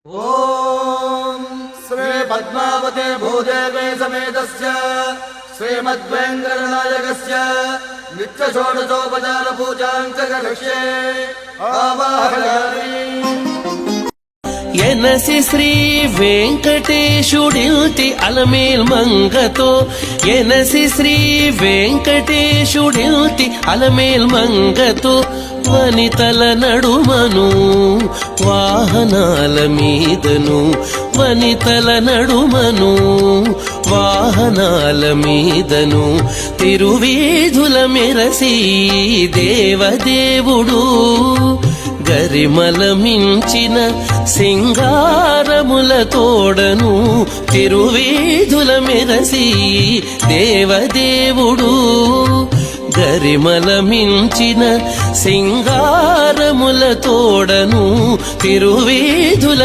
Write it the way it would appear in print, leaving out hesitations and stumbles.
ओम श्री पद्मावते भूदेवे समेतस्य श्रीमद्वेंकटनायकस्य नित्य षोडशोपचार पूजां च करिष्ये आवाहयामि। ఎనసి శ్రీ వెంకటేశుడింటి అలమేల్ మంగతో ఎనసి శ్రీ వెంకటేశుడింటి అలమేల్ మంగతో వనితల నడుమను వాహనాల మీదను వనితల నడుమను వాహనాల మీదను తిరువీధుల మెరసి దేవదేవుడు గరిమల మించిన సింగారముల తోడను తిరువీధుల మెరసి దేవదేవుడు గరిమల మించిన సింగారముల తోడను తిరువీధుల